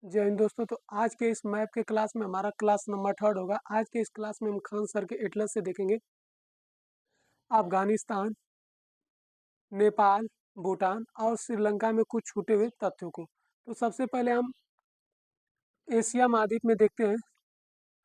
जय हिंद दोस्तों। तो आज के इस मैप के क्लास में हमारा क्लास नंबर 3 होगा। आज के इस क्लास में हम खान सर के एटलस से देखेंगे अफगानिस्तान, नेपाल, भूटान और श्रीलंका में कुछ छूटे हुए तथ्यों को। तो सबसे पहले हम एशिया महाद्वीप में देखते हैं।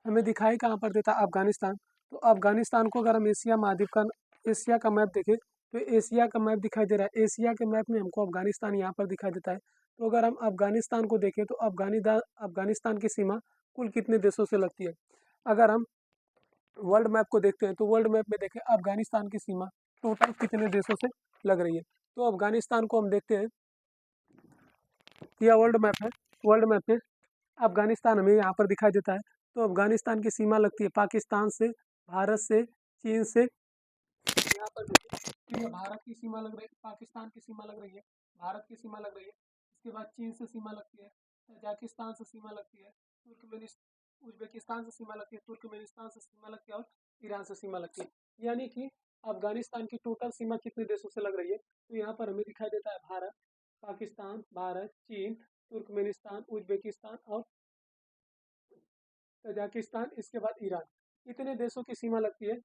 हमें दिखाई कहाँ पर देता है? अफगानिस्तान। तो अफगानिस्तान को अगर हम एशिया का मैप देखें तो एशिया का मैप दिखाई दे रहा है। एशिया के मैप में हमको अफगानिस्तान यहाँ पर दिखाई देता है। तो अगर हम अफगानिस्तान को देखें तो अफगानिस्तान की सीमा कुल कितने देशों से लगती है? अगर हम वर्ल्ड मैप को देखते हैं तो वर्ल्ड मैप में देखें अफगानिस्तान की सीमा टोटल कितने देशों से लग रही है। तो अफगानिस्तान को हम देखते हैं, यह वर्ल्ड मैप है। वर्ल्ड मैप में अफगानिस्तान हमें यहाँ पर दिखाई देता है। तो अफगानिस्तान की सीमा लगती है पाकिस्तान से, भारत से, चीन से। यहाँ पर देखिए तो ये भारत की सीमा लग रही है, पाकिस्तान की सीमा लग रही है, भारत की सीमा लग रही है। इसके बाद चीन से सीमा लगती है, तजाकिस्तान से सीमा लगती है, उज्बेकिस्तान से सीमा लगती है, तुर्कमेनिस्तान से सीमा लगती है और ईरान से सीमा लगती है। यानी कि अफगानिस्तान की टोटल सीमा कितने देशों से लग रही है? तो यहाँ पर हमें दिखाई देता है भारत, पाकिस्तान, भारत, चीन, तुर्कमेनिस्तान, उज्बेकिस्तान और तजाकिस्तान, इसके बाद ईरान। इतने देशों की सीमा लगती है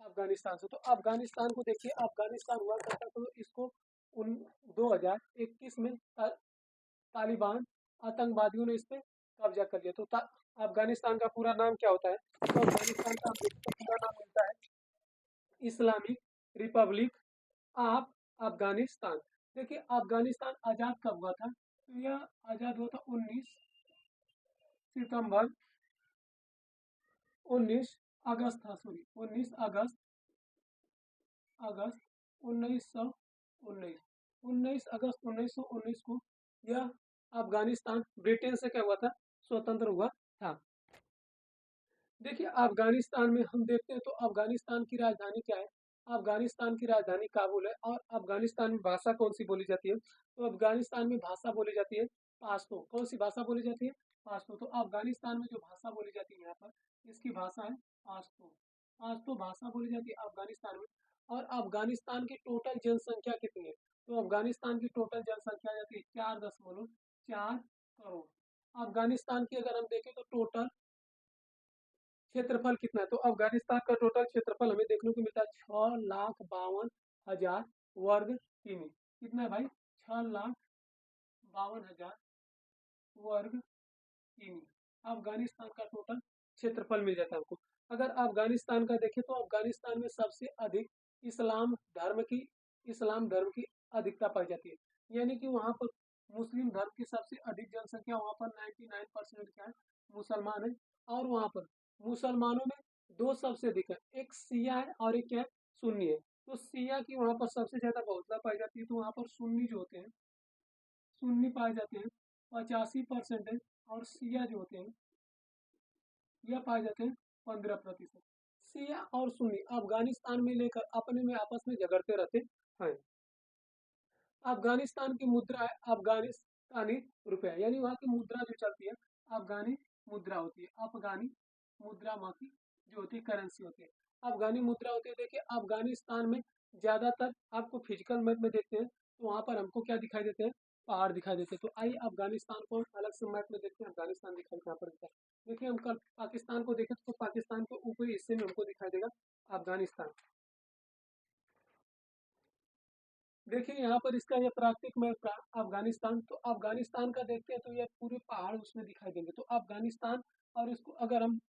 अफगानिस्तान से। तो अफगानिस्तान को देखिए, अफगानिस्तान हुआ करता तो इसको उन 2021 में तालिबान आतंकवादियों ने इस पे कब्जा कर लिया। तो अफगानिस्तान का पूरा नाम क्या होता है? तो अफगानिस्तान का पूरा नाम मिलता है इस्लामिक रिपब्लिक ऑफ अफगानिस्तान। देखिए अफगानिस्तान आजाद कब हुआ था? तो यह आजाद हुआ था 19 सितंबर 19 अगस्त था, सॉरी 19 अगस्त अगस्त 1919 19 अगस्त 1919 को यह अफगानिस्तान ब्रिटेन से क्या हुआ था? स्वतंत्र हुआ था। देखिए अफगानिस्तान में हम देखते हैं तो अफगानिस्तान की राजधानी क्या है? अफगानिस्तान की राजधानी काबुल है। और अफगानिस्तान में भाषा कौन सी बोली जाती है? तो अफगानिस्तान में भाषा बोली जाती है पाश्तो। कौन सी भाषा बोली जाती है? पाश्तो। तो अफगानिस्तान में जो भाषा बोली जाती है यहाँ पर, इसकी भाषा है पाश्तो। पाश्तो भाषा बोली जाती है अफगानिस्तान में। और अफगानिस्तान की टोटल जनसंख्या कितनी है? तो अफगानिस्तान की टोटल जनसंख्या जाती है 4.4 करोड़। अफगानिस्तान की अगर हम देखें तो टोटल क्षेत्रफल कितना है? तो अफगानिस्तान का टोटल क्षेत्रफल हमें देखने को मिलता है 6,52,000 वर्ग किमी। कितना है भाई? 6,52,000 वर्ग किमी अफगानिस्तान का टोटल क्षेत्रफल मिल जाता है हमको। अगर अफगानिस्तान का देखें तो अफगानिस्तान में सबसे अधिक इस्लाम धर्म की इस्लाम धर्म की अधिकता पाई जाती है। यानी कि वहाँ पर मुस्लिम धर्म की सबसे अधिक जनसंख्या, वहाँ पर 99% क्या है? मुसलमान है। और वहाँ पर मुसलमानों में दो सबसे अधिक है, एक शिया है और एक क्या है? सुन्नी है। तो शिया की वहाँ पर सबसे ज्यादा बहुलता पाई जाती है। तो वहाँ पर सुन्नी जो होते हैं, सुन्नी पाए जाते हैं 85% है। और शिया जो होते हैं यह पाए जाते हैं 15%। शिया और सुन्नी अफगानिस्तान में लेकर अपने में आपस में झगड़ते रहते हैं। अफगानिस्तान की मुद्रा है अफगानिस्तानी रुपया, यानी वहाँ की मुद्रा जो चलती है अफगानी मुद्रा होती है। अफगानी मुद्रा वहाँ की जो होती है करेंसी होती है, अफगानी मुद्रा होती है। देखिए अफगानिस्तान में ज्यादातर आपको फिजिकल मैप में देखते हैं तो वहाँ पर हमको क्या दिखाई देते हैं? पहाड़ दिखाई देते हैं। तो आइए अफगानिस्तान को हम अलग से मैप में देखते हैं, अफगानिस्तान दिखाई कहाँ पर देता है। देखिए हम कल पाकिस्तान को देखें तो पाकिस्तान के ऊपरी हिस्से में हमको दिखाई देगा अफगानिस्तान। देखिए यहाँ पर इसका ये प्राकृतिक मैप अफगानिस्तान। तो अफगानिस्तान का देखते हैं तो ये पूरे पहाड़ उसमें दिखाई देंगे। तो अफगानिस्तान, और इसको अगर हम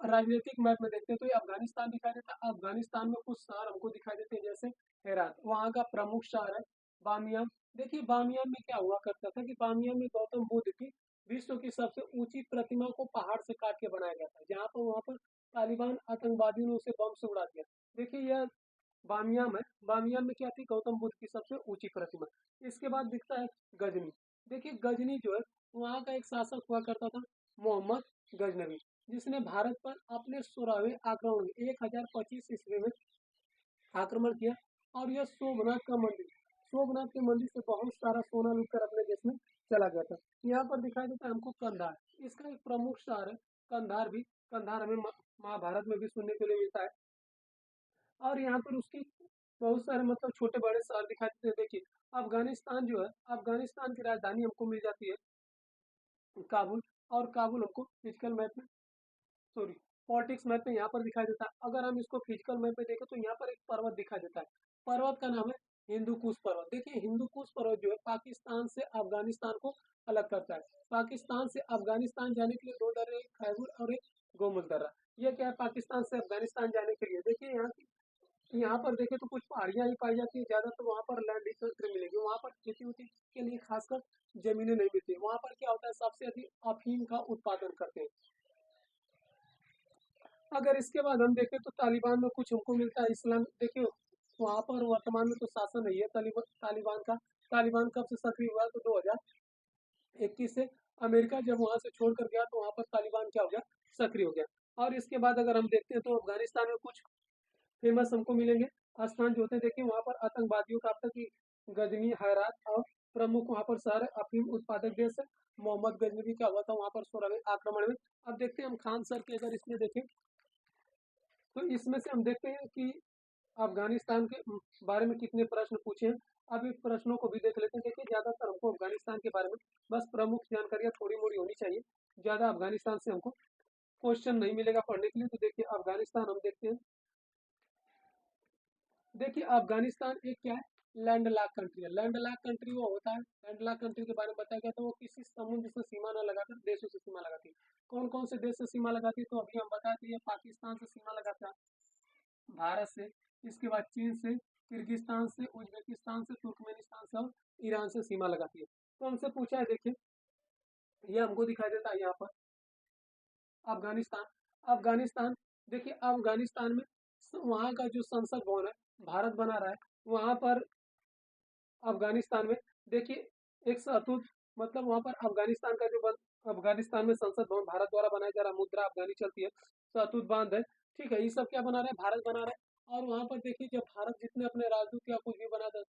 राजनीतिक मैप में देखते हैं तो ये अफगानिस्तान दिखाई देता है। अफगानिस्तान में कुछ शहर हमको दिखाई देते हैं, जैसे हेरात, वहाँ का प्रमुख शहर है बामियान। देखिए बामियान में क्या हुआ करता था कि बामियान में गौतम बुद्ध की विश्व की सबसे ऊंची प्रतिमा को पहाड़ से काट के बनाया गया था, जहाँ पर वहाँ पर तालिबान आतंकवादियों ने उसे बम से उड़ा दिया। देखिए यह बामियान है। बामियान में क्या थी? गौतम बुद्ध की सबसे ऊंची प्रतिमा। इसके बाद दिखता है गजनी। देखिए गजनी जो है वहाँ का एक शासक हुआ करता था मोहम्मद गजनवी, जिसने भारत पर अपने 16वें आक्रमण में 1025 ईस्वी में आक्रमण किया। और यह सोमनाथ के मंदिर से बहुत सारा सोना लूट कर अपने देश में चला गया था। यहाँ पर दिखाई देता है हमको कंधार, इसका एक प्रमुख शहर है कंधार भी। कंधार हमें महाभारत में भी सुनने के लिए मिलता है। और यहाँ पर उसकी बहुत सारे मतलब छोटे बड़े शहर दिखाई देते हैं। देखिए अफगानिस्तान जो है, अफगानिस्तान की राजधानी हमको मिल जाती है काबुल, और काबुल हमको फिजिकल मैप में, सॉरी, पॉलिटिक्स मैप में यहाँ पर दिखाई देता है। अगर हम इसको फिजिकल मैप में देखें तो यहाँ पर एक पर्वत दिखाई देता है। पर्वत का नाम है हिंदू कुश पर्वत। देखिए हिंदू कुश पर्वत जो है पाकिस्तान से अफगानिस्तान को अलग करता है। पाकिस्तान से अफगानिस्तान जाने के लिए दो दर्रे, एक खैबर और एक गोमुख दर्रा। ये क्या है, पाकिस्तान से अफगानिस्तान जाने के लिए। देखिए यहाँ पर देखें तो कुछ पहाड़ियाँ ही पाई जाती है, ज्यादातर वहाँ पर लैंड डिसल्ट्री मिलेगी। वहाँ पर खेती उती के लिए खासकर जमीनें नहीं मिलती। वहाँ पर क्या होता है, सबसे अधिक अफीम का उत्पादन करते हैं। अगर इसके बाद हम देखें तो तालिबान में कुछ हमको मिलता है इस्लाम। देखिए वहाँ पर वर्तमान में तो शासन नहीं है तालिबान का। तालिबान कब से सक्रिय हुआ तो 2021 से। अमेरिका जब वहाँ से छोड़ कर गया तो वहाँ पर तालिबान क्या हो गया, सक्रिय हो गया। और इसके बाद अगर हम देखते हैं तो अफगानिस्तान में कुछ फेमस हमको मिलेंगे स्थान जो होते हैं। देखिए वहाँ पर आतंकवादियों का अब तक की गजनी, हैरात और प्रमुख वहाँ पर शहर है, अफीम उत्पादक देश है। मोहम्मद गजनवी क्या हुआ था वहाँ पर 16वें आक्रमण में। अब देखते हैं हम खान सर के, अगर इसमें देखें तो इसमें से हम देखते हैं कि अफगानिस्तान के बारे में कितने प्रश्न पूछे हैं। अब इस प्रश्नों को भी देख लेते हैं। देखिए ज्यादातर हमको अफगानिस्तान के बारे में बस प्रमुख जानकारियां थोड़ी मोड़ी होनी चाहिए, ज्यादा अफगानिस्तान से हमको क्वेश्चन नहीं मिलेगा पढ़ने के लिए। तो देखिए अफगानिस्तान हम देखते हैं। देखिए अफगानिस्तान एक क्या है, लैंड लॉक कंट्री है। लैंड लॉक कंट्री वो होता है, लैंड लॉक कंट्री के बारे में बताया गया था, वो किसी समुद्र से सीमा न लगाकर देशों से सीमा लगाती है। कौन कौन से देश से सीमा लगाती है, तो अभी हम बताए थे, ये पाकिस्तान से सीमा लगाता है, भारत से, इसके बाद चीन से, किर्गिस्तान से, उज्बेकिस्तान से, तुर्कमेनिस्तान से और ईरान से सीमा लगाती है। तो हमसे पूछा है, देखिए ये हमको दिखाई देता है यहाँ पर अफगानिस्तान। अफगानिस्तान, देखिए अफगानिस्तान में वहाँ का जो संसद भवन है, भारत बना रहा है वहाँ पर अफगानिस्तान में। देखिए एक सहतूत, मतलब वहाँ पर अफगानिस्तान का जो अफगानिस्तान में संसद भवन भारत द्वारा बनाया जा रहा, मुद्रा अफगानी चलती है, सहतूत बांध है, ठीक है, ये सब क्या बना रहा है, भारत बना रहा है। और वहाँ पर देखिए जब भारत जितने अपने राजदूत या कुछ भी बना था,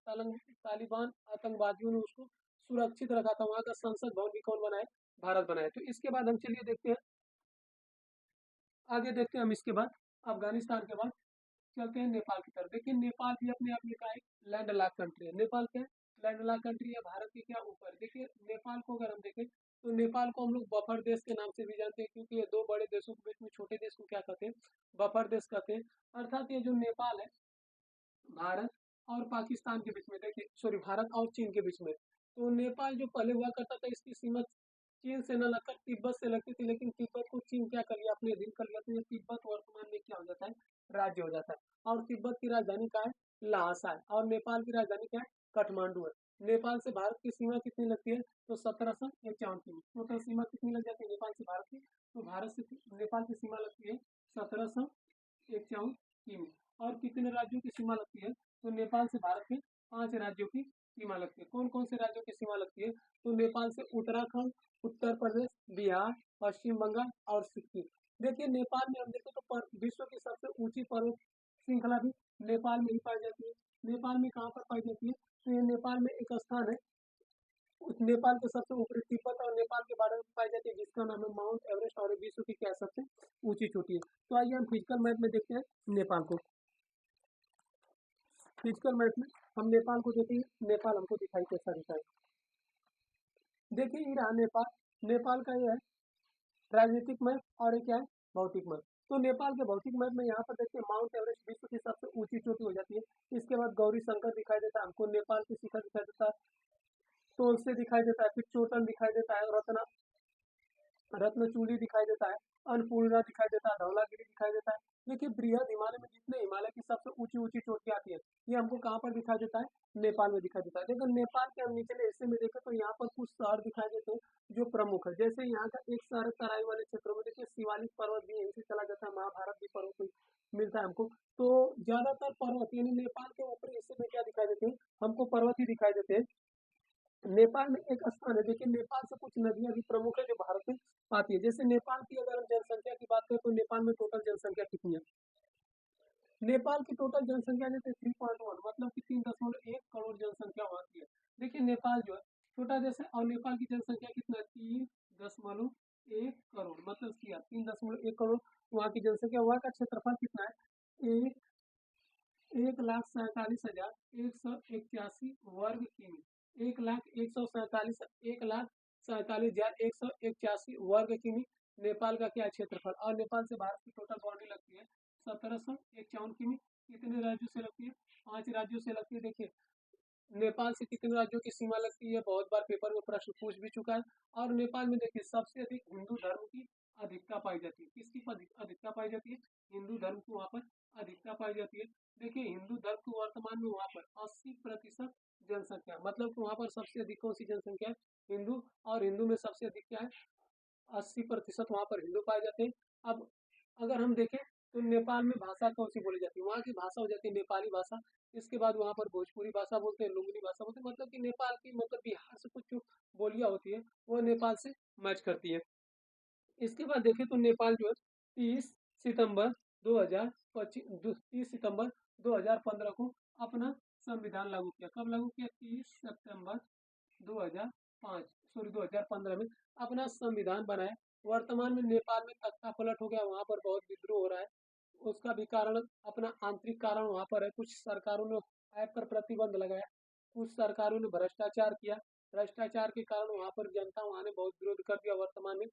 तालिबान आतंकवादियों ने उसको सुरक्षित रखा था। वहाँ का संसद भवन भी कौन बनाए, भारत बनाए। तो इसके बाद हम चलिए देखते हैं, आगे देखते हैं हम इसके बाद, अफगानिस्तान के बाद चलते हैं नेपाल की तरफ। देखिए नेपाल भी अपने आप में का एक लैंड लॉक कंट्री है। नेपाल क्या है, लैंड लॉक कंट्री है, भारत के क्या ऊपर। देखिए नेपाल को अगर हम देखें तो नेपाल को हम लोग बफर देश के नाम से भी जानते हैं, क्योंकि ये दो बड़े देशों के बीच में छोटे देश को क्या कहते हैं, बफर देश कहते हैं। अर्थात ये जो नेपाल है, भारत और पाकिस्तान के बीच में, देखिए सॉरी, भारत और चीन के बीच में। तो नेपाल जो पहले हुआ करता था, इसकी सीमा चीन से न लगकर तिब्बत से लगती थी, लेकिन तिब्बत को चीन क्या कर लिया, अपने अधीन कर लिया। तो ये तिब्बत वर्तमान में क्या हो जाता है, राज्य हो जाता है। और तिब्बत की राजधानी क्या है, लहासा है। और नेपाल की राजधानी क्या है, काठमांडू है। नेपाल से भारत की सीमा कितनी लगती है, तो 1751 की। टोटल सीमा कितनी लग जाती है नेपाल से भारत की, तो भारत से नेपाल की सीमा लगती है 1751 किमी। और कितने राज्यों की सीमा लगती है, तो नेपाल से भारत में 5 राज्यों की सीमा लगती है। कौन कौन से राज्यों की सीमा लगती है, तो नेपाल से उत्तराखंड, उत्तर प्रदेश, बिहार, पश्चिम बंगाल और सिक्किम। देखिए नेपाल में हम देखें तो विश्व की सबसे ऊंची पर्वत श्रृंखला भी नेपाल में ही पाई जाती है। नेपाल में कहाँ पर पाई जाती है, तो ये नेपाल में एक स्थान है, उस नेपाल के सबसे ऊपरी तिब्बत और नेपाल के बारे में पाई जाती है, जिसका नाम है माउंट एवरेस्ट, और विश्व की क्या सबसे ऊंची चोटी है। तो आइए हम फिजिकल मैप में देखते हैं नेपाल को। फिजिकल मैप में हम नेपाल को देखेंगे, नेपाल हमको दिखाई कैसा दिखा है। देखिए ये रहा नेपाल। नेपाल का ये है राजनीतिक मैप और ये क्या है, भौतिक मैप। तो नेपाल के भौतिक मैप में यहाँ पर देखिए माउंट एवरेस्ट विश्व की सबसे ऊंची चोटी हो जाती है। इसके बाद गौरी शंकर दिखाई देता है हमको, नेपाल की शिखर दिखाई देता है, तोलसे दिखाई देता है, फिर चोटन दिखाई देता है, रत्नचूड़ी दिखाई देता है, अन्नपूर्णा दिखाई देता है, धौलागिरी दिखाई देता है। देखिए बृहद हिमालय में जितने हिमालय की सबसे ऊंची ऊंची चोटियां आती है, ये हमको कहाँ पर दिखाई देता है, नेपाल में दिखाई देता है। देखो नेपाल के हम निचले हिस्से में देखें तो यहाँ पर कुछ शहर दिखाई देते हैं जो प्रमुख है। जैसे यहाँ का एक शहर है तराई वाले क्षेत्रों में, देखिए शिवालिक पर्वत भी यहीं से चला जाता है, महाभारत भी पर्वत में मिलता है हमको। तो ज्यादातर पर्वत यानी नेपाल के ऊपरी हिस्से में क्या दिखाई देते हैं, हमको पर्वत ही दिखाई देते हैं। नेपाल में एक स्थान है, देखिए नेपाल से कुछ नदियां भी प्रमुख है जो भारत में आती है। जैसे नेपाल की अगर हम जनसंख्या की बात करें तो नेपाल में टोटल जनसंख्या कितनी है, नेपाल की टोटल जनसंख्या जैसे 3.1, मतलब कि 3.1 करोड़ जनसंख्या वहाँ की है। देखिए नेपाल जो है छोटा देश है, और नेपाल की जनसंख्या कितना है, 3.1 करोड़, मतलब क्या 3.1 करोड़ वहाँ की जनसंख्या। वहाँ का क्षेत्रफल कितना है, 1,47,181 वर्ग किमी, 1,47,181 नेपाल का क्या क्षेत्रफल। और नेपाल से भारत की टोटल बाउंड्री लगती है 1751 किमी। कितने राज्यों से लगती है? 5 राज्यों से लगती है। देखिए नेपाल से कितने राज्यों की सीमा लगती है, बहुत बार पेपर में प्रश्न पूछ भी चुका है। और नेपाल में देखिए सबसे अधिक हिंदू धर्म की अधिकता पाई जाती है। किसकी अधिकता पाई जाती है? हिंदू धर्म की वहाँ पर अधिकता पाई जाती है। देखिए हिंदू धर्म की वर्तमान में वहाँ पर 80% जनसंख्या, मतलब कि वहाँ पर सबसे अधिक कौन सी जनसंख्या है? हिंदू। और हिंदू में सबसे अधिक क्या है? 80% वहाँ पर हिंदू पाए जाते हैं। अब अगर हम देखें तो नेपाल में भाषा कौन सी बोली जाती है? वहाँ की भाषा हो जाती है नेपाली भाषा। इसके बाद वहाँ पर भोजपुरी भाषा बोलते हैं, लुम्बिनी भाषा बोलते हैं, मतलब कि नेपाल की, मतलब बिहार से कुछ जो बोलियां होती है वो नेपाल से मैच करती है। इसके बाद देखें तो नेपाल जो है 30 सितंबर 2025 30 सितंबर 2015 को अपना संविधान लागू किया। कब लागू किया? 30 सितंबर 2005 सॉरी 2015 में अपना संविधान बनाया। वर्तमान में नेपाल में तख्ता पलट हो गया, वहां पर बहुत विद्रोह हो रहा है। उसका भी कारण अपना आंतरिक कारण वहां पर है। कुछ सरकारों ने ऐप पर प्रतिबंध लगाया, कुछ सरकारों ने भ्रष्टाचार किया। भ्रष्टाचार के कारण वहां पर जनता वहां ने बहुत विरोध कर दिया। वर्तमान में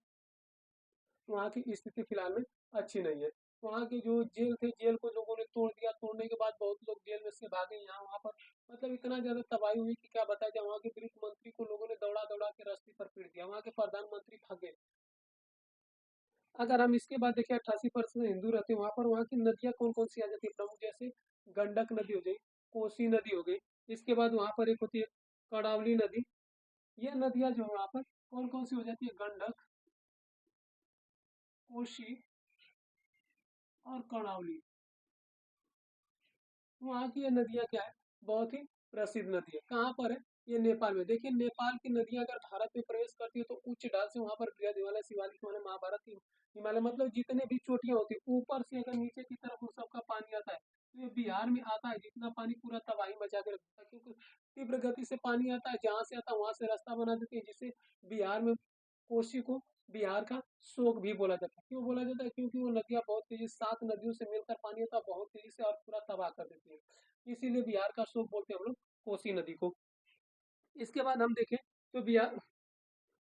वहाँ की स्थिति फिलहाल में अच्छी नहीं है। वहाँ के जो जेल थे, जेल को लोगों ने तोड़ दिया। तोड़ने के बाद बहुत लोग जेल में से भागे। यहाँ वहाँ पर मतलब इतना ज्यादा तबाही हुई कि क्या बताया जाए। वहाँ के गृह मंत्री को लोगों ने दौड़ा दौड़ा के रास्ते पर पीट दिया। वहाँ के प्रधानमंत्री भागे। अगर हम इसके बाद देखें 88% हिंदू रहते हैं वहाँ पर। वहाँ की नदियाँ कौन कौन सी आ जाती है प्रमुख? जैसे गंडक नदी हो गई, कोसी नदी हो गई। इसके बाद वहाँ पर एक होती है कड़ावली नदी। ये नदियाँ जो है वहाँ पर कौन कौन सी हो जाती है? गंडक, कोसी और कड़ावली। वहाँ की ये नदियाँ क्या है? बहुत ही प्रसिद्ध नदी है। कहाँ पर है? ये नेपाल में। देखिए नेपाल की नदियाँ अगर भारत में प्रवेश करती है तो उच्च ढाल से वहाँ पर बृहद हिमालय, शिवालिक हिमालय, महाभारत की हिमालय, मतलब जितने भी चोटियाँ होती है ऊपर से अगर नीचे की तरफ उन सबका पानी आता है तो ये बिहार में आता है। जितना पानी पूरा तबाही मचा के रखता है, क्योंकि तीव्र गति से पानी आता है, जहाँ से आता है वहां से रास्ता बना देते हैं, जिससे बिहार में कोसी को बिहार का शोक भी बोला जाता है। क्यों बोला जाता है? क्योंकि वो नदियाँ बहुत तेजी, 7 नदियों से मिलकर पानी आता है बहुत तेजी से और पूरा तबाह कर देती है। इसीलिए बिहार का शोक बोलते हैं हम लोग कोसी नदी को। इसके बाद हम देखें तो बिहार,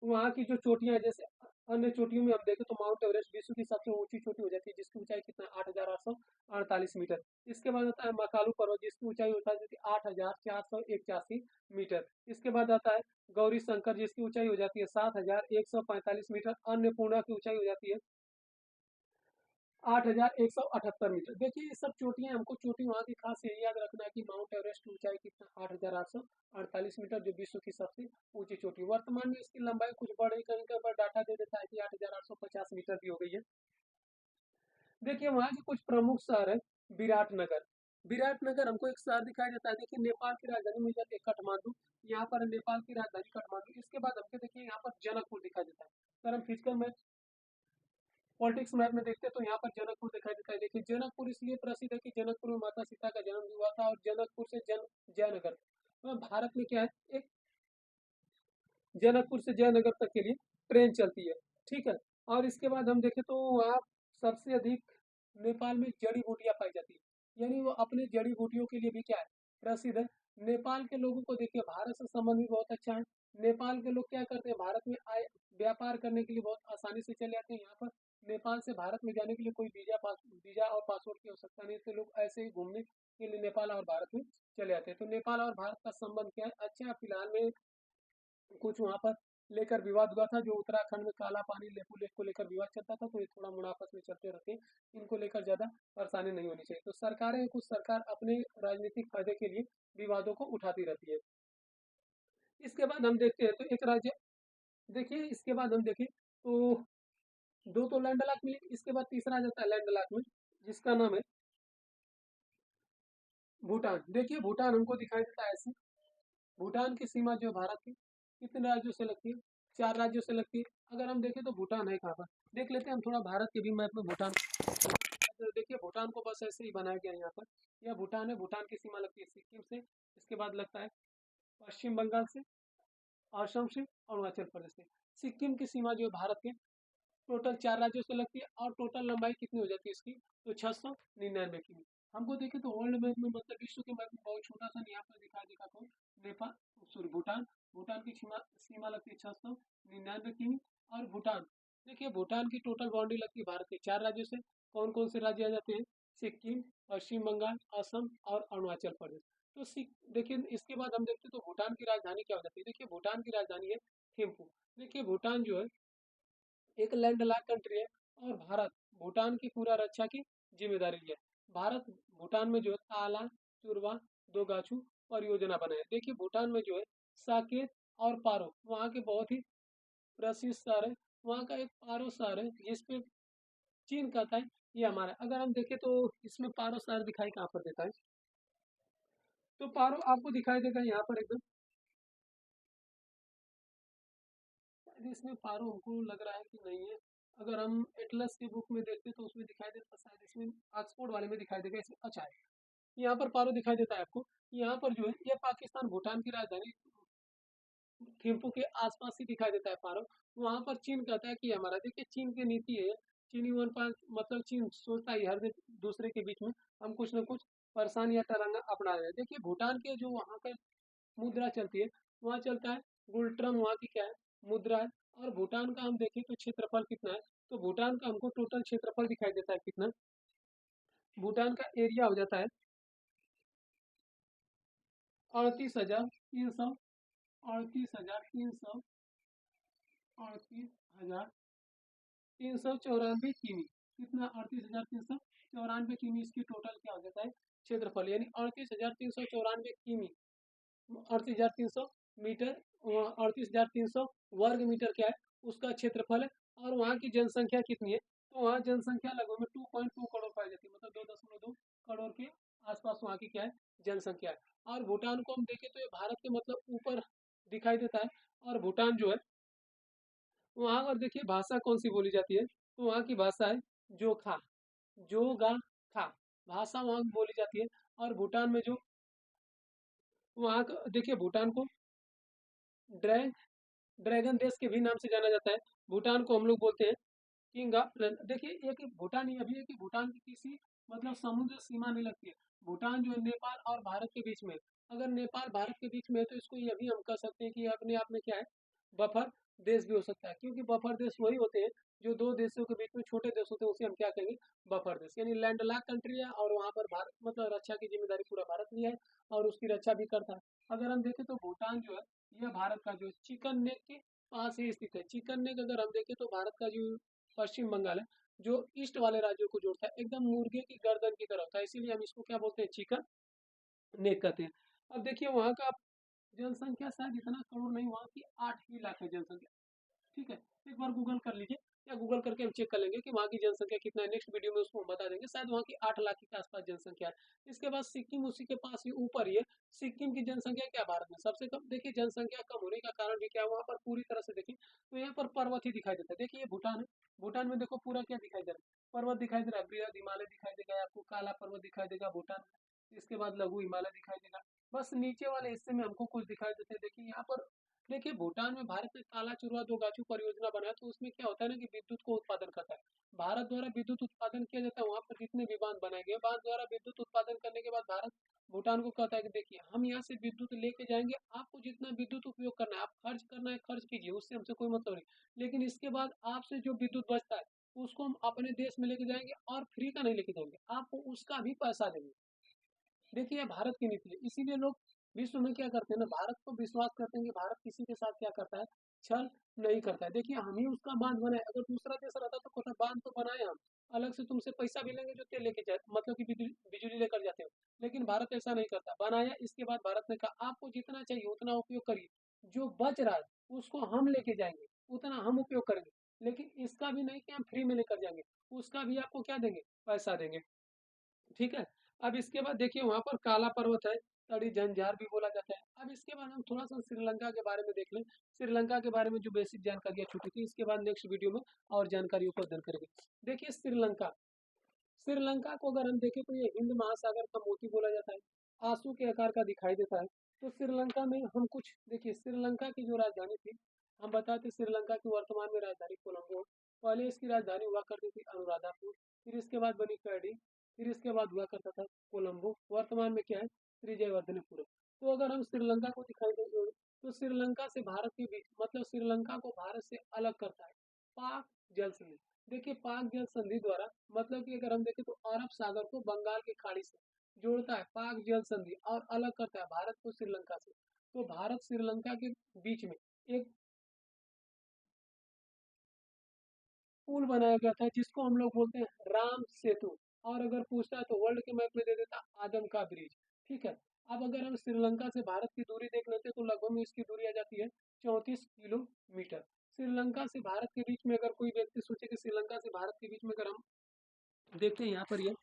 वहाँ की जो चोटियां हैं, जैसे अन्य चोटियों में हम देखें तो माउंट एवरेस्ट विश्व की सबसे ऊंची चोटी हो जाती है, जिसकी ऊंचाई कितना? 8,848 मीटर। इसके बाद आता है मकालू पर्वत, जिसकी ऊंचाई होता है 8,481 मीटर। इसके बाद आता है गौरी शंकर, जिसकी ऊंचाई हो जाती है 7,145 मीटर। अन्नपूर्णा की ऊंचाई हो जाती है 8,178 मीटर। देखिए ये सब चोटियां, हमको चोटी वहाँ की खास यही याद रखना है कि माउंट एवरेस्ट की ऊंचाई कितना? 8,848 मीटर, जो विश्व की सबसे ऊंची चोटी। वर्तमान में इसकी लंबाई कुछ बढ़ी, कहीं कहीं पर डाटा दे देता है कि 8,850 मीटर भी हो गई है। देखिए वहाँ के कुछ प्रमुख शहर है। विराटनगर। विराटनगर हमको एक शहर दिखाई देता है। देखिए नेपाल की राजधानी मिल जाती है काठमांडू। यहाँ पर नेपाल की राजधानी काठमांडू। इसके बाद हमको देखिए यहाँ पर जनकपुर दिखाई देता है। अगर हम फिजिकल मैप, पॉलिटिक्स मैप में देखते हैं तो यहाँ पर जनकपुर दिखाई देता है। देखिए जनकपुर इसलिए प्रसिद्ध है कि जनकपुर में माता सीता का जन्म हुआ था। और जनकपुर से जयनगर, भारत में क्या है, एक जनकपुर से जयनगर तक के लिए ट्रेन चलती है। ठीक है। और इसके बाद हम देखें तो वहाँ सबसे अधिक नेपाल में जड़ी बूटियां पाई जाती है। यानी वो अपने जड़ी बूटियों के लिए भी क्या है? प्रसिद्ध है। नेपाल के लोगों को देखिए भारत से संबंध भी बहुत अच्छा है। नेपाल के लोग क्या करते हैं? भारत में आए व्यापार करने के लिए बहुत आसानी से चले आते हैं। यहाँ पर नेपाल से भारत में जाने के लिए कोई वीजा और पासपोर्ट की आवश्यकता नहीं है। तो लोग ऐसे ही घूमने के लिए नेपाल और भारत में चले आते हैं। तो नेपाल और भारत का संबंध क्या है? अच्छा। फिलहाल में कुछ वहां पर लेकर विवाद हुआ था, जो उत्तराखंड में काला पानी लेपू लेक को लेकर विवाद चलता था, तो ये थोड़ा मुनाफस में चलते रहते हैं। इनको लेकर ज्यादा परेशानी नहीं होनी चाहिए। तो सरकारें, कुछ सरकार अपने राजनीतिक फायदे के लिए विवादों को उठाती रहती है। इसके बाद हम देखते हैं तो एक राज्य, देखिए इसके बाद हम देखें तो दो तो लैंड लॉक मिले। इसके बाद तीसरा आ जाता है लैंड लॉक में, जिसका नाम है भूटान। देखिए भूटान हमको दिखाई देता है ऐसे। भूटान की सीमा जो भारत की कितने राज्यों से लगती है? 4 राज्यों से लगती है। अगर हम देखें तो भूटान है कहाँ पर, देख लेते हैं हम थोड़ा भारत के भी मैप में भूटान। तो देखिए भूटान को बस ऐसे ही बनाया गया है यहाँ पर। यह भूटान है। भूटान की सीमा लगती है सिक्किम से। इसके बाद लगता है पश्चिम बंगाल से, असम से, अरुणाचल प्रदेश से। सिक्किम की सीमा जो है भारत के टोटल 4 राज्यों से लगती है। और टोटल लंबाई कितनी हो जाती है इसकी? तो 699 की। हमको देखे तो वर्ल्ड मैप में मतलब विश्व के मैप में बहुत छोटा सा यहाँ पर दिखाई देगा कौन, नेपाल, सॉरी भूटान। भूटान की सीमा सीमा लगती है 699 किमी। और भूटान, देखिए भूटान की टोटल बाउंड्री लगती है भारत के 4 राज्यों से। कौन कौन से राज्य आ जाते हैं? सिक्किम, पश्चिम बंगाल, असम और अरुणाचल प्रदेश। तो देखिए इसके बाद हम देखते हैं तो भूटान की राजधानी क्या हो जाती है? देखिए भूटान की राजधानी है थिम्पू। देखिए भूटान जो है एक लैंडलॉक कंट्री है और भारत भूटान की पूरा रक्षा की जिम्मेदारी है। भारत भूटान में जो है ताला, चुरवा, दो गाछू परियोजना बनाए। देखिए भूटान में जो है साकेत और पारो वहाँ के बहुत ही प्रसिद्ध शहर है। वहाँ का एक पारो शहर है जिसपे चीन कहता है ये हमारा है। अगर हम देखें तो इसमें पारो शहर दिखाई कहाँ पर देता है? तो पारो आपको दिखाई देगा यहाँ पर एकदम, शायद इसमें पारो हमको लग रहा है कि नहीं है। अगर हम एटलस की बुक में देखते तो उसमें दिखाई देता, शायद इसमें ऑक्सफोर्ड वाले में दिखाई देगा इसमें। अच्छा है, यहाँ पर पारो दिखाई देता है आपको। यहाँ पर जो है ये पाकिस्तान भूटान की राजधानी थिम्पू के आसपास ही दिखाई देता है पारो। वहां पर चीन कहता है कि हमारा, देखिए चीन की नीति है, चीनी वन पाँच, मतलब चीन सोचता है हर दूसरे के बीच में हम कुछ न कुछ परेशान या तरंगा अपना रहे हैं। देखिए भूटान के जो वहाँ का मुद्रा चलती है, वहाँ चलता है गुलट्रम, वहाँ की क्या है मुद्रा है। और भूटान का हम देखें तो क्षेत्रफल कितना है? तो भूटान का हमको टोटल क्षेत्रफल दिखाई देता है कितना, भूटान का एरिया हो जाता है 38,300, 38,394 किमी। कितना? 38,394 किमी इसकी टोटल क्या हो जाता है क्षेत्रफल, यानी 38,394 किमी, 38,300 मीटर, 38,300 वर्ग मीटर क्या है उसका क्षेत्रफल है। और वहाँ की जनसंख्या कितनी है? तो वहाँ जनसंख्या लगभग में 2.2 करोड़ पाई जाती है, मतलब 2.2 करोड़ के आसपास वहाँ की क्या है जनसंख्या है। और भूटान को हम देखें तो ये भारत के मतलब ऊपर दिखाई देता है। और भूटान जो है वहाँ पर देखिए भाषा कौन सी बोली जाती है? तो वहाँ की भाषा है जोखा, जोगा खा भाषा वहाँ की बोली जाती है। और भूटान में जो वहाँ का देखिए भूटान को ड्रैग ड्रैगन देश के भी नाम से जाना जाता है। भूटान को हम लोग बोलते हैं किंग ऑफ देखिए एक भूटान ये अभी है कि भूटान की किसी मतलब समुद्र सीमा नहीं लगती है। भूटान जो है नेपाल और भारत के बीच में है। अगर नेपाल भारत के बीच में है तो इसको ये भी हम कह सकते हैं कि ये अपने आप में क्या है, बफर देश भी हो सकता है। क्योंकि बफर देश वही होते हैं जो दो देशों के बीच में छोटे देश होते हैं, उसे हम क्या कहेंगे, बफर देश। यानी लैंडलॉक कंट्री है और वहाँ पर भारत मतलब रक्षा की जिम्मेदारी पूरा भारत लिया है और उसकी रक्षा भी करता है। अगर हम देखें तो भूटान जो है यह भारत का जो चिकन नेक के पास ही स्थित है। चिकन नेक अगर हम देखें तो भारत का जो पश्चिम बंगाल है, जो ईस्ट वाले राज्यों को जोड़ता है, एकदम मुर्गे की गर्दन की तरह होता है, इसीलिए हम इसको क्या बोलते हैं, चिकन नेक कहते हैं। अब देखिए वहाँ का जनसंख्या शायद इतना करोड़ नहीं, वहाँ की 8 ही लाख है जनसंख्या। ठीक है, एक बार गूगल कर लीजिए या गूगल करके हम चेक कर लेंगे कि वहाँ की जनसंख्या कितना है। नेक्स्ट वीडियो में उसको हम बता देंगे, शायद वहाँ की 8 लाख के आसपास जनसंख्या है। इसके बाद सिक्किम उसी के पास ही ऊपर ही है। सिक्किम की जनसंख्या क्या भारत में सबसे कम? देखिए जनसंख्या कम होने का कारण भी क्या है, वहाँ पर पूरी तरह से देखिए तो यहाँ पर पर्वत ही दिखाई देता है। देखिए ये भूटान है, भूटान में देखो पूरा क्या दिखाई दे रहा है, पर्वत दिखाई दे रहा है। बृहद हिमालय दिखाई देगा आपको, काला पर्वत दिखाई देगा भूटान में। इसके बाद लघु हिमालय दिखाई देगा। बस नीचे वाले हिस्से में हमको कुछ दिखाई देते हैं। देखिए यहाँ पर, देखिए भूटान में भारत ने काला चुरवा दो गाछू परियोजना बनाया, तो उसमें क्या होता है ना कि विद्युत को उत्पादन करता है। भारत द्वारा विद्युत उत्पादन किया जाता है। वहां पर जितने भी बांध बनाए गए, बांध द्वारा विद्युत उत्पादन करने के बाद भारत भूटान को कहता है कि देखिए हम यहाँ से विद्युत लेके जाएंगे, आपको जितना विद्युत उपयोग करना है, आप खर्च करना है खर्च कीजिए, उससे हमसे कोई मतलब नहीं। लेकिन इसके बाद आपसे जो विद्युत बचता है उसको हम अपने देश में लेके जाएंगे और फ्री का नहीं लेके जाएंगे, आपको उसका भी पैसा देंगे। देखिए भारत की नीति है, इसीलिए लोग विश्व में क्या करते हैं ना, भारत को विश्वास करते हैं कि भारत किसी के साथ क्या करता है, छल नहीं करता है। देखिए हम ही उसका बांध बनाए, अगर दूसरा देश रहता तो कहता बांध तो बनाए हम, अलग से तुमसे पैसा भी लेंगे जो तेल लेके जाए, मतलब कि बिजली बिजली लेकर जाते हो। लेकिन भारत ऐसा नहीं करता, बनाया इसके बाद भारत ने कहा आपको जितना चाहिए उतना उपयोग करिए, जो बच रहा है उसको हम लेके जाएंगे, उतना हम उपयोग करेंगे। लेकिन इसका भी नहीं कि हम फ्री में लेकर जाएंगे, उसका भी आपको क्या देंगे, पैसा देंगे। ठीक है। अब इसके बाद देखिए वहाँ पर काला पर्वत है, तड़ी जंजार भी बोला जाता है। अब इसके बाद हम थोड़ा सा श्रीलंका के बारे में देख लें। श्रीलंका के बारे में जो बेसिक जानकारियाँ छूटी थी, इसके बाद नेक्स्ट वीडियो में और जानकारियों को अध्ययन करेंगे। देखिए श्रीलंका, श्रीलंका को अगर हम देखें तो ये हिंद महासागर का मोती बोला जाता है, आंसू के आकार का दिखाई देता है। तो श्रीलंका में हम कुछ देखिए, श्रीलंका की जो राजधानी थी, हम बताते श्रीलंका की वर्तमान में राजधानी कोलंबो। पहले इसकी राजधानी हुआ करती थी अनुराधापुर, फिर इसके बाद बनी कैडी, फिर इसके बाद हुआ करता था कोलंबो, वर्तमान में क्या है श्रीजयवर्धनेपुरम। तो अगर हम श्रीलंका को दिखाई देंगे तो श्रीलंका से भारत के बीच मतलब श्रीलंका को भारत से अलग करता है पाक जल संधि। देखिए पाक जल संधि द्वारा मतलब कि अगर हम देखें तो अरब सागर को बंगाल की खाड़ी से जोड़ता है पाक जल संधि और अलग करता है भारत को श्रीलंका से। तो भारत श्रीलंका के बीच में एक पुल बनाया गया था जिसको हम लोग बोलते हैं राम सेतु। और अगर पूछता है तो वर्ल्ड के मैप में दे देता आदम का ब्रिज। ठीक है। अब अगर हम श्रीलंका से भारत की दूरी देख लेते तो लगभग में इसकी दूरी आ जाती है 34 किलोमीटर। श्रीलंका से भारत के बीच में अगर कोई व्यक्ति सोचे कि श्रीलंका से भारत के बीच में अगर हम देखते हैं यहाँ पर ये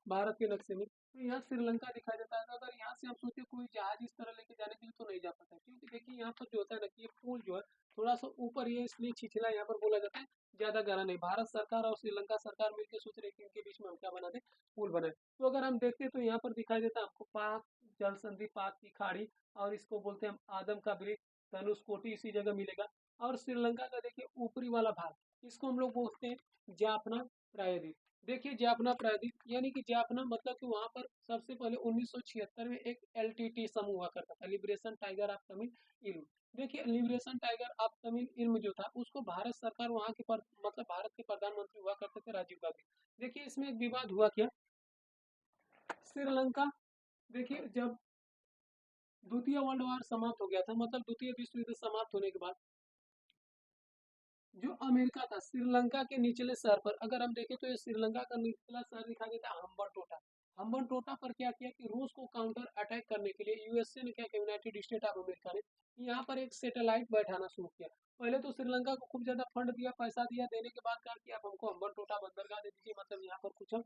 भारत के नक्शे में तो यहाँ श्रीलंका दिखाई देता है। तो अगर यहाँ से हम सोचे कोई जहाज इस तरह लेके जाने के लिए तो नहीं जा पाता क्योंकि देखिए यहाँ पर जो होता है ना कि ये पुल जो है थोड़ा सा ऊपर ये इसलिए छिछला यहाँ पर बोला जाता है, ज्यादा गहरा नहीं। भारत सरकार और श्रीलंका सरकार मिलकर सोच रही है कि इनके बीच में हम क्या बना दे पुल बनाए। तो अगर हम देखते हैं तो यहाँ पर दिखाई देता है आपको पाक जल संधि पाक की खाड़ी और इसको बोलते हैं हम आदम का ब्रिज धनुषकोटी इसी जगह मिलेगा। और श्रीलंका का देखिए ऊपरी वाला भाग इसको हम लोग बोलते हैं जाफना प्रायद्वीप। देखिए जाफना प्रायद्वीप यानी कि जाफना मतलब कि वहां पर सबसे पहले 1976 में एक एलटीटी समूह हुआ करता था लिबरेशन टाइगर ऑफ तमिल इल्म। देखिए लिबरेशन टाइगर ऑफ तमिल इल्म जो था उसको भारत सरकार वहां के मतलब भारत के प्रधानमंत्री हुआ करते थे राजीव गांधी। देखिए इसमें एक विवाद हुआ क्या श्रीलंका देखिए जब द्वितीय वर्ल्ड वार समाप्त हो गया था मतलब द्वितीय विश्व युद्ध समाप्त होने के बाद जो अमेरिका था श्रीलंका के निचले शहर पर अगर हम देखें तो ये श्रीलंका का निचला शहर दिखाई देता है हम्बन टोटा। हम्बन टोटा पर क्या किया कि रूस को काउंटर अटैक करने के लिए यूएसए ने क्या किया यूनाइटेड स्टेट ऑफ अमेरिका ने यहाँ पर एक सैटेलाइट बैठाना शुरू किया। पहले तो श्रीलंका को खूब ज्यादा फंड दिया पैसा दिया देने के बाद कहा कि आप हमको हम्बन टोटा बंदरगाह दे दीजिए मतलब यहाँ पर कुछ हम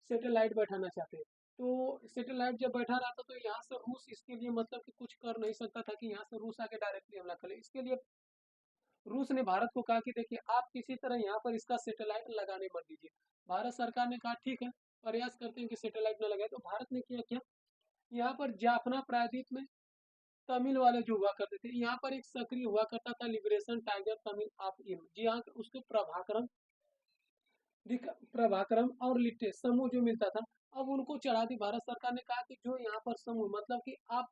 सैटेलाइट बैठाना चाहते हैं। तो सैटेलाइट जब बैठा रहा था तो यहाँ से रूस इसके लिए मतलब कि कुछ कर नहीं सकता था कि यहाँ से रूस आके डायरेक्टली हमला करे। इसके लिए रूस ने भारत को कहा कि देखिए आप किसी तरह यहाँ पर इसका सैटेलाइट लगाने मत दीजिए। भारत सरकार ने कहा ठीक है प्रयास करते हैं कि सैटेलाइट न लगाए। तो भारत ने किया क्या यहाँ पर जाफना प्रायद्वीप में तमिल वाले जो हुआ करते थे यहाँ पर एक सक्रिय हुआ करता था लिबरेशन टाइगर तमिल ऑफ इम जी हाँ उसको प्रभाकरम और लिट्टे समूह जो मिलता था अब उनको चढ़ा दी। भारत सरकार ने कहा कि जो यहाँ पर समूह मतलब कि आप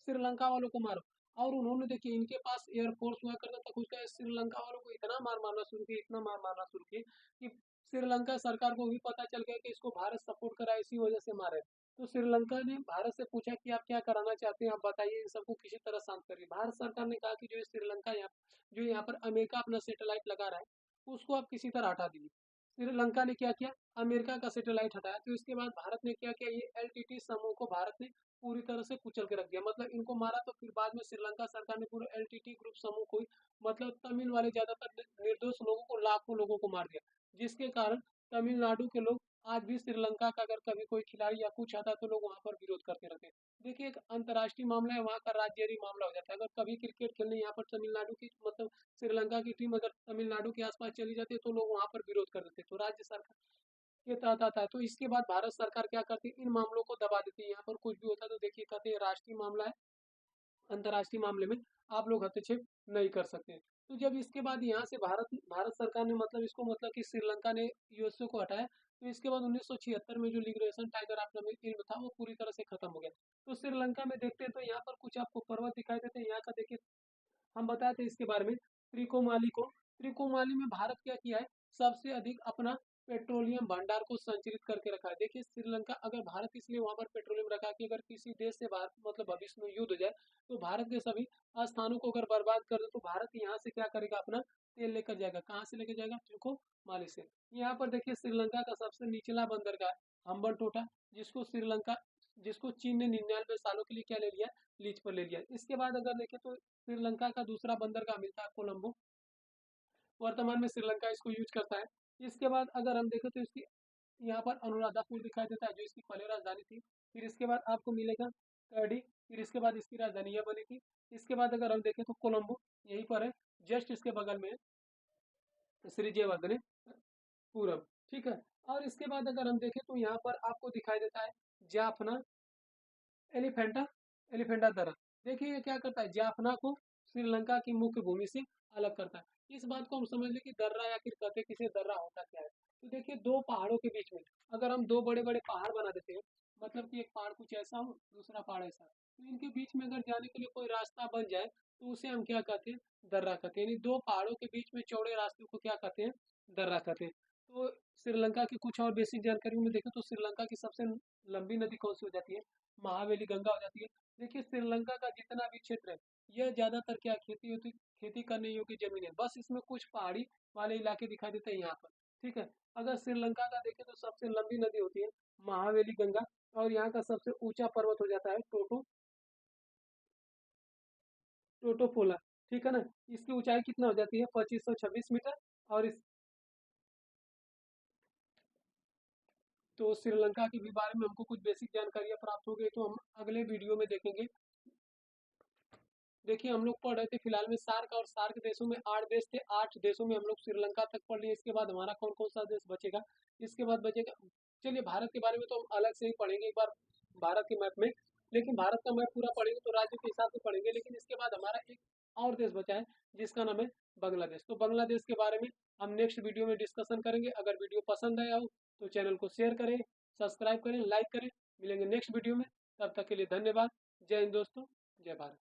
श्रीलंका वालों को मारो। और उन्होंने देखिए इनके पास एयरफोर्स हुआ करता था कुछ का श्रीलंका वालों को इतना मार मारना शुरू किया इतना मार मारना शुरू किया कि श्रीलंका सरकार को भी पता चल गया कि इसको भारत सपोर्ट करा इसी वजह से मारे। तो श्रीलंका ने भारत से पूछा कि आप क्या कराना चाहते हैं आप बताइए इन सबको किसी तरह शांत करिए। भारत सरकार ने कहा कि जो श्रीलंका यहाँ जो यहाँ पर अमेरिका अपना सैटेलाइट लगा रहा है उसको आप किसी तरह हटा दीजिए। श्रीलंका ने क्या किया अमेरिका का सैटेलाइट हटाया। तो इसके बाद भारत ने क्या किया ये एलटीटी समूह को भारत ने पूरी तरह से कुचल के रख दिया मतलब इनको मारा। तो फिर बाद में श्रीलंका सरकार ने पूरे एलटीटी ग्रुप समूह को मतलब तमिल वाले ज्यादातर निर्दोष लोगों को लाखों लोगों को मार दिया जिसके कारण तमिलनाडु के लोग आज भी श्रीलंका का अगर कभी कोई खिलाड़ी या कुछ आता है तो लोग वहां पर विरोध करते रहते हैं। देखिए एक अंतर्राष्ट्रीय मामला है वहाँ का राज्य मामला हो जाता है। अगर कभी क्रिकेट खेलने यहाँ पर तमिलनाडु की मतलब श्रीलंका की टीम अगर तमिलनाडु के आसपास चली जाती है तो लोग वहां पर विरोध कर देते हैं। तो राज्य सरकार के तहत आता है। तो इसके बाद भारत सरकार क्या करती है इन मामलों को दबा देती है। यहाँ पर कुछ भी होता है तो देखिए कहते हैं राष्ट्रीय मामला है अंतर्राष्ट्रीय मामले में आप लोग हस्तक्षेप नहीं कर सकते। तो जब इसके बाद यहाँ से भारत भारत सरकार ने मतलब इसको मतलब कि श्रीलंका ने यूएसए को हटाया। तो इसके बाद 1976 में जो लिबरेशन टाइगर ऑफ फिल्म था वो पूरी तरह से खत्म हो गया। तो श्रीलंका में देखते हैं तो यहाँ पर कुछ आपको पर्वत दिखाई देते हैं। यहाँ का देखिए हम बताए थे इसके बारे में त्रिकोमाली को। त्रिकोमाली में भारत क्या किया है सबसे अधिक अपना पेट्रोलियम भंडार को संचित करके रखा है। देखिए श्रीलंका अगर भारत इसलिए वहां पर पेट्रोलियम रखा कि अगर किसी देश से भारत मतलब भविष्य में युद्ध हो जाए तो भारत के सभी स्थानों को अगर बर्बाद कर दे तो भारत यहाँ से क्या करेगा अपना तेल लेकर जाएगा। कहाँ से लेकर जाएगा त्रिकोमाली से। यहाँ पर देखिए श्रीलंका का सबसे निचला बंदरगाह हम्बन टोटा जिसको चीन ने 99 सालों के लिए क्या ले लिया लीज पर ले लिया। इसके बाद अगर देखें तो श्रीलंका का दूसरा बंदरगाह मिलता है कोलंबो। वर्तमान में श्रीलंका इसको यूज करता है। इसके बाद अगर हम देखें तो इसकी यहाँ पर अनुराधापुर दिखाई देता है जो इसकी पहले राजधानी थी। फिर इसके बाद आपको मिलेगा कैडी। फिर इसके बाद इसकी राजधानी यह बनी थी। इसके बाद अगर हम देखें तो कोलंबो यहीं पर है जस्ट इसके बगल में है श्री जयवर्धनेपुरम। ठीक है। और इसके बाद अगर हम देखें तो यहाँ पर आपको दिखाई देता है जाफना एलिफेंटा एलिफेंटा दर्रा। देखिए ये क्या करता है जाफना को श्रीलंका की मुख्य भूमि से अलग करता है। इस बात को हम समझ लें कि दर्रा या फिर कहते किसे दर्रा होता क्या है। तो देखिए दो पहाड़ों के बीच में अगर हम दो बड़े बड़े पहाड़ बना देते हैं, मतलब कि एक पहाड़ कुछ ऐसा हो, दूसरा पहाड़ ऐसा, तो इनके बीच में अगर जाने के लिए कोई रास्ता बन जाए तो उसे हम क्या कहते हैं, दर्रा कहते हैं। यानी दो पहाड़ों के बीच में चौड़े रास्ते को क्या कहते हैं, दर्रा कहते हैं। तो श्रीलंका की कुछ और बेसिक जानकारी में देखें तो श्रीलंका की सबसे लंबी नदी कौन सी हो जाती है, महावेली गंगा हो जाती है। देखिए श्रीलंका का जितना भी क्षेत्र है, यह ज्यादातर क्या खेती करने योग्य जमीन है, बस इसमें कुछ पहाड़ी वाले इलाके दिखाई देते हैं यहाँ पर। ठीक है। अगर श्रीलंका का देखें तो सबसे लंबी नदी होती है महावेली गंगा, और यहाँ का सबसे ऊंचा पर्वत हो जाता है टोटोपोला। ठीक है ना। इसकी ऊंचाई कितना हो जाती है, 2526 मीटर। और इस तो श्रीलंका के भी बारे में हमको कुछ बेसिक जानकारियां प्राप्त हो गई, तो हम अगले वीडियो में देखेंगे। देखिए हम लोग पढ़ रहे थे फिलहाल में सार्क, और सार्क देशों में 8 देश थे, 8 देशों में हम लोग श्रीलंका तक पढ़ लिए। इसके बाद हमारा कौन कौन सा देश बचेगा, इसके बाद बचेगा, चलिए भारत के बारे में तो हम अलग से ही पढ़ेंगे एक बार, भारत के मैप में। लेकिन भारत का मैप पूरा पढ़ेंगे तो राज्य के हिसाब से पढ़ेंगे, लेकिन इसके बाद हमारा एक और देश बचा है जिसका नाम है बांग्लादेश। तो बांग्लादेश के बारे में हम नेक्स्ट वीडियो में डिस्कशन करेंगे। अगर वीडियो पसंद आया हो तो चैनल को शेयर करें, सब्सक्राइब करें, लाइक करें। मिलेंगे नेक्स्ट वीडियो में, तब तक के लिए धन्यवाद। जय हिंद दोस्तों, जय भारत।